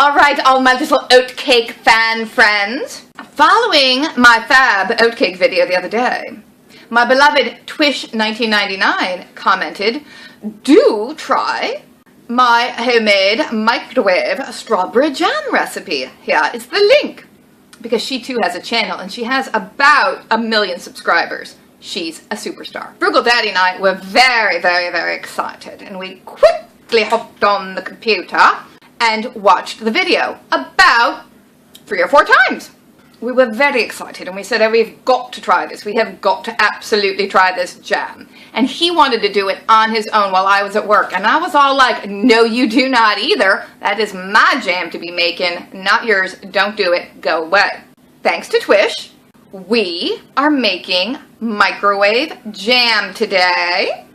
Alright, all my little oatcake fan friends. Following my fab oatcake video the other day, my beloved Twish1999 commented, do try my homemade microwave strawberry jam recipe. Here is the link. Because she too has a channel and she has about 1 million subscribers. She's a superstar. Frugal Daddy and I were very, very, very excited, and we quickly hopped on the computer and watched the video about 3 or 4 times. We were very excited and we said, oh, we've got to try this. We have got to absolutely try this jam. And he wanted to do it on his own while I was at work. And I was all like, no, you do not either. That is my jam to be making, not yours. Don't do it. Go away. Thanks to Twish, we are making microwave jam today.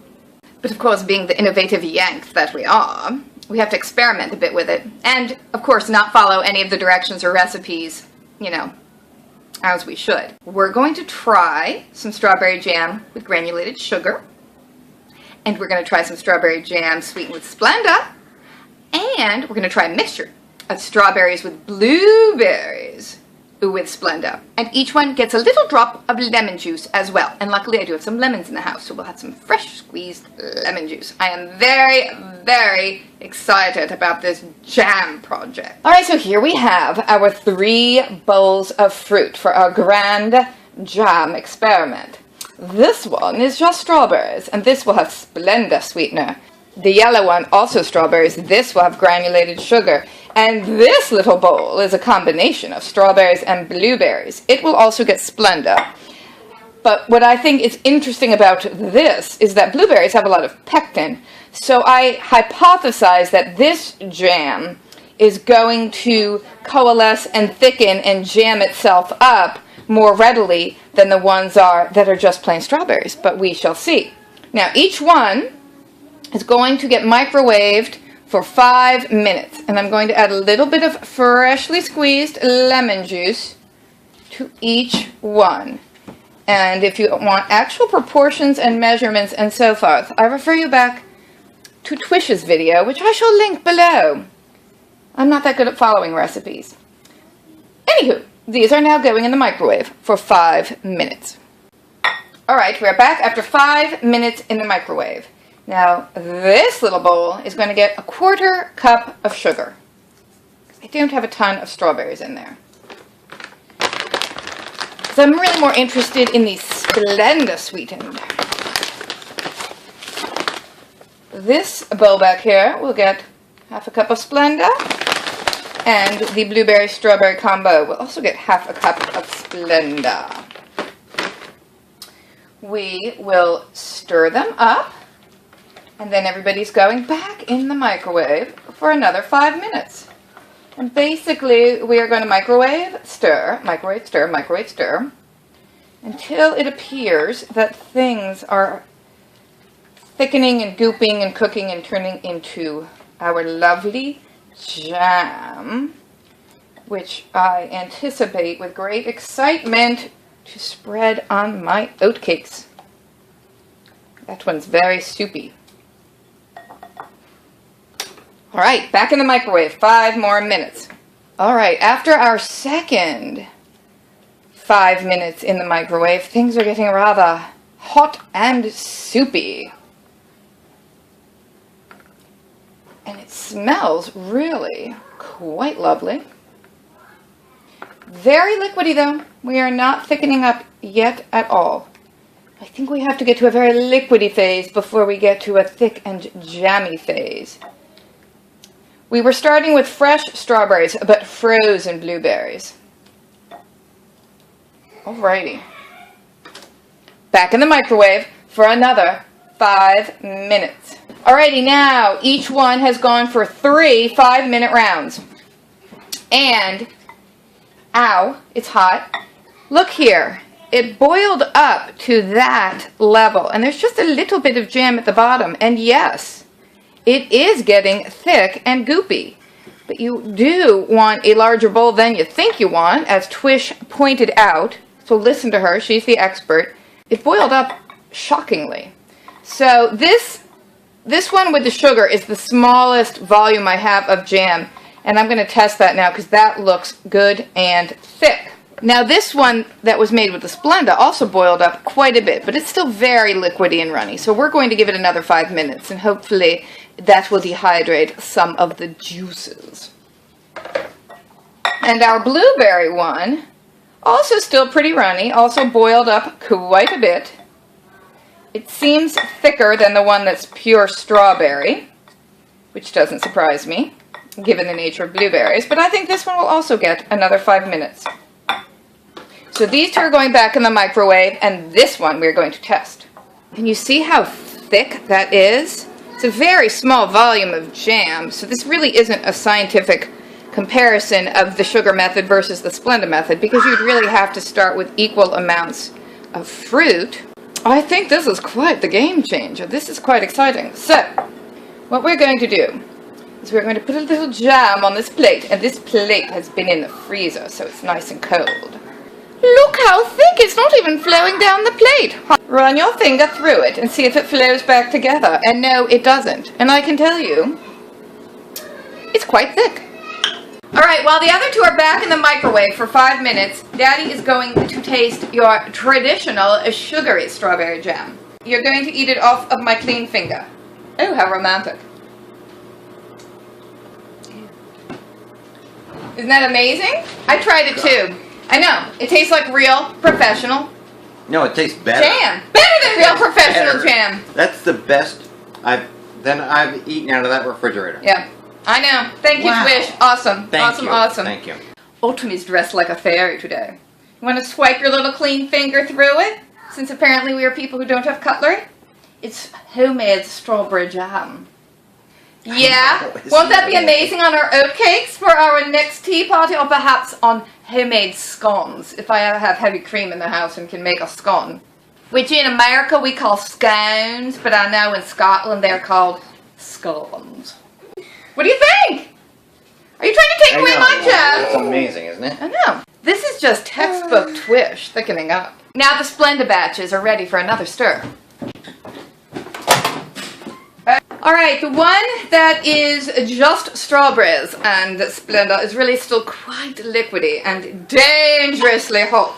But of course, being the innovative Yanks that we are, we have to experiment a bit with it. And of course, not follow any of the directions or recipes, you know, as we should. We're going to try some strawberry jam with granulated sugar. And we're going to try some strawberry jam sweetened with Splenda. And we're going to try a mixture of strawberries with blueberries with Splenda. And each one gets a little drop of lemon juice as well. And luckily I do have some lemons in the house, so we'll have some fresh squeezed lemon juice. I am very, very excited about this jam project. Alright, so here we have our 3 bowls of fruit for our grand jam experiment. This one is just strawberries, and this will have Splenda sweetener. The yellow one, also strawberries, this will have granulated sugar. And this little bowl is a combination of strawberries and blueberries. It will also get Splenda. But what I think is interesting about this is that blueberries have a lot of pectin. So I hypothesize that this jam is going to coalesce and thicken and jam itself up more readily than the ones that are just plain strawberries. But we shall see. Now, each one is going to get microwaved for 5 minutes, and I'm going to add a little bit of freshly squeezed lemon juice to each one. And if you want actual proportions and measurements and so forth, I refer you back to Twish's video, which I shall link below. I'm not that good at following recipes. Anywho, these are now going in the microwave for 5 minutes. Alright, we're back after 5 minutes in the microwave. Now, this little bowl is going to get 1/4 cup of sugar. I don't have a ton of strawberries in there. So I'm really more interested in the Splenda sweetened. This bowl back here will get 1/2 cup of Splenda, and the blueberry-strawberry combo will also get 1/2 cup of Splenda. We will stir them up. And then everybody's going back in the microwave for another 5 minutes. And basically, we are going to microwave, stir, until it appears that things are thickening and gooping and cooking and turning into our lovely jam, which I anticipate with great excitement to spread on my oatcakes. That one's very soupy. Alright, back in the microwave, 5 more minutes. Alright, after our second 5 minutes in the microwave, things are getting rather hot and soupy. And it smells really quite lovely. Very liquidy though. We are not thickening up yet at all. I think we have to get to a very liquidy phase before we get to a thick and jammy phase. We were starting with fresh strawberries, but frozen blueberries. Alrighty. Back in the microwave for another 5 minutes. Alrighty, now each one has gone for 3 5-minute rounds. And, ow, it's hot. Look here. It boiled up to that level, and there's just a little bit of jam at the bottom. And yes, it is getting thick and goopy, but you do want a larger bowl than you think you want, as Twish pointed out. So listen to her, she's the expert. It boiled up shockingly. So this one with the sugar is the smallest volume I have of jam, And I'm going to test that now because that looks good and thick. Now this one that was made with the Splenda also boiled up quite a bit, but it's still very liquidy and runny. So we're going to give it another 5 minutes, and hopefully that will dehydrate some of the juices. And our blueberry one, also still pretty runny, also boiled up quite a bit. It seems thicker than the one that's pure strawberry, which doesn't surprise me, given the nature of blueberries, but I think this one will also get another 5 minutes. So these two are going back in the microwave, and this one we're going to test. Can you see how thick that is? It's a very small volume of jam, so this really isn't a scientific comparison of the sugar method versus the Splenda method, because you'd really have to start with equal amounts of fruit. I think this is quite the game changer. This is quite exciting. So, what we're going to do is we're going to put a little jam on this plate, and this plate has been in the freezer, so it's nice and cold. Look how thick! It's not even flowing down the plate. Run your finger through it and see if it flows back together. And no, it doesn't. And I can tell you, it's quite thick. Alright, while the other two are back in the microwave for 5 minutes, Daddy is going to taste your traditional sugary strawberry jam. You're going to eat it off of my clean finger. Oh, how romantic. Isn't that amazing? I tried it too. I know. It tastes like real professional No, it tastes better. Jam. Better than real professional jam. That's the best I've eaten out of that refrigerator. Yeah. I know. Thank you, Twish. Awesome. Awesome. Thank you. Autumn is dressed like a fairy today. You want to swipe your little clean finger through it? Since apparently we are people who don't have cutlery. It's homemade strawberry jam. Yeah? Won't that be amazing on our oatcakes for our next tea party, or perhaps on homemade scones, if I ever have heavy cream in the house and can make a scone. Which in America we call scones, but I know in Scotland they're called scones. What do you think? Are you trying to take away my jam? It's amazing, isn't it? I know. This is just textbook Twish thickening up. Now the Splenda batches are ready for another stir. Alright, the one that is just strawberries and Splenda is really still quite liquidy and dangerously hot.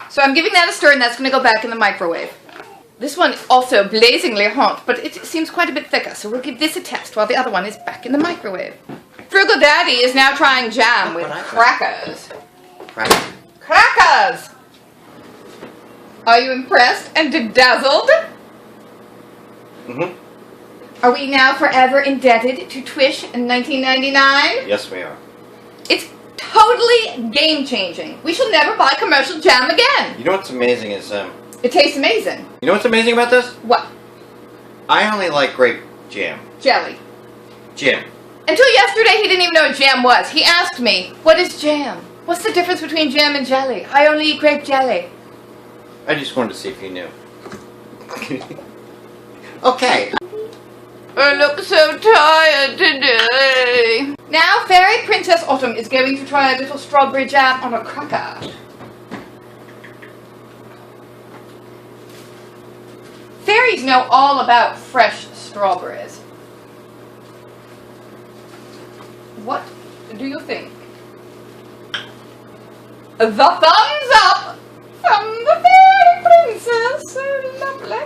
So I'm giving that a stir, and that's going to go back in the microwave. This one also blazingly hot, but it seems quite a bit thicker, so we'll give this a test while the other one is back in the microwave. Frugal Daddy is now trying jam with crackers. Crackers! Are you impressed and dazzled? Mm-hmm. Are we now forever indebted to Twish1999? Yes, we are. It's totally game-changing. We shall never buy commercial jam again. You know what's amazing is, It tastes amazing. You know what's amazing about this? What? I only like grape jam. Jelly. Jam. Until yesterday, he didn't even know what jam was. He asked me, what is jam? What's the difference between jam and jelly? I only eat grape jelly. I just wanted to see if you knew. Okay. I look so tired today. Now, Fairy Princess Autumn is going to try a little strawberry jam on a cracker. Fairies know all about fresh strawberries. What do you think? The thumbs up from the Fairy Princess. So lovely.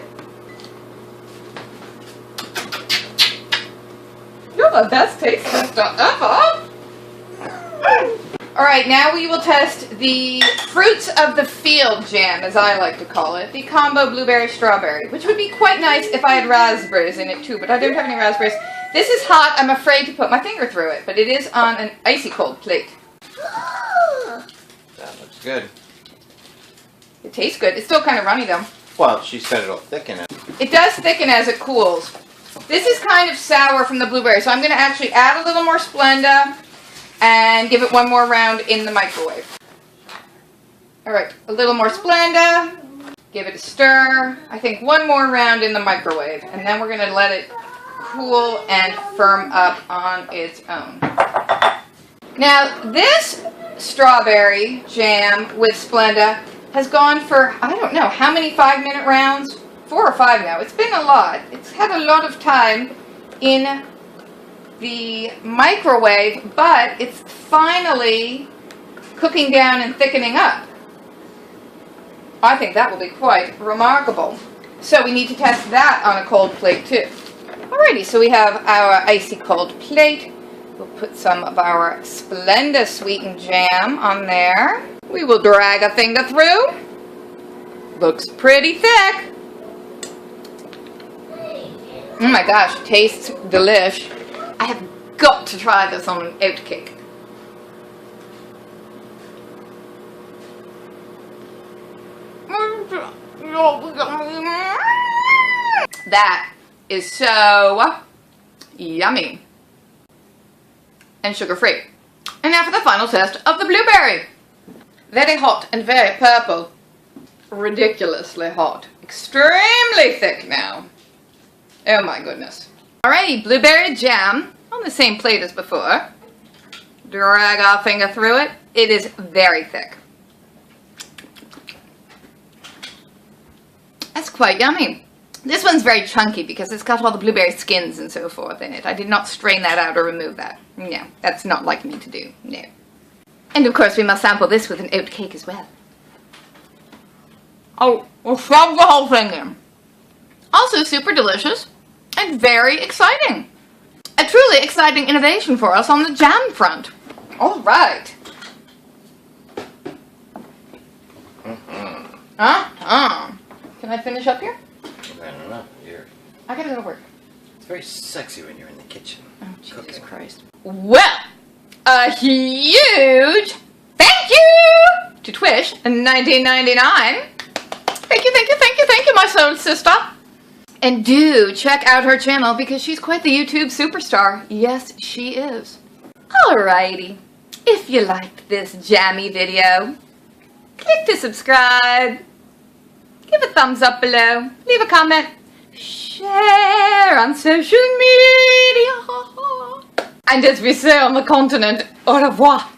You're the best taste tester ever. Alright, now we will test the fruits of the field jam, as I like to call it. The combo blueberry-strawberry, which would be quite nice if I had raspberries in it too, but I don't have any raspberries. This is hot. I'm afraid to put my finger through it, but it is on an icy cold plate. That looks good. It tastes good. It's still kind of runny though. Well, she said it'll thicken it. It does thicken as it cools. This is kind of sour from the blueberry, so I'm going to actually add a little more Splenda and give it one more round in the microwave. Alright, a little more Splenda, give it a stir, I think one more round in the microwave, and then we're going to let it cool and firm up on its own. Now, this strawberry jam with Splenda has gone for, I don't know, how many 5-minute rounds? 4 or 5 now. It's been a lot. It's had a lot of time in the microwave, but it's finally cooking down and thickening up. I think that will be quite remarkable. So we need to test that on a cold plate too. Alrighty, so we have our icy cold plate. We'll put some of our Splenda sweetened jam on there. We will drag a finger through. Looks pretty thick. Oh my gosh, tastes delish. I have got to try this on an oatcake. That is so yummy. And sugar-free. And now for the final test of the blueberry. Very hot and very purple. Ridiculously hot. Extremely thick now. Oh my goodness. Alrighty, blueberry jam on the same plate as before. Drag our finger through it. It is very thick. That's quite yummy. This one's very chunky because it's got all the blueberry skins and so forth in it. I did not strain that out or remove that. No, that's not like me to do. No. And of course we must sample this with an oat cake as well. Oh, we'll shove the whole thing in. Also super delicious and very exciting. A truly exciting innovation for us on the jam front. All right. Can I finish up here? I don't know. I gotta go to work. It's very sexy when you're in the kitchen. Oh, Jesus cooking. Christ. Well, a huge thank you to Twish1999. Thank you, my soul sister. And do check out her channel because she's quite the YouTube superstar. Yes, she is. Alrighty. If you liked this jammy video, click to subscribe. Give a thumbs up below. Leave a comment. Share on social media. And as we say on the continent, au revoir.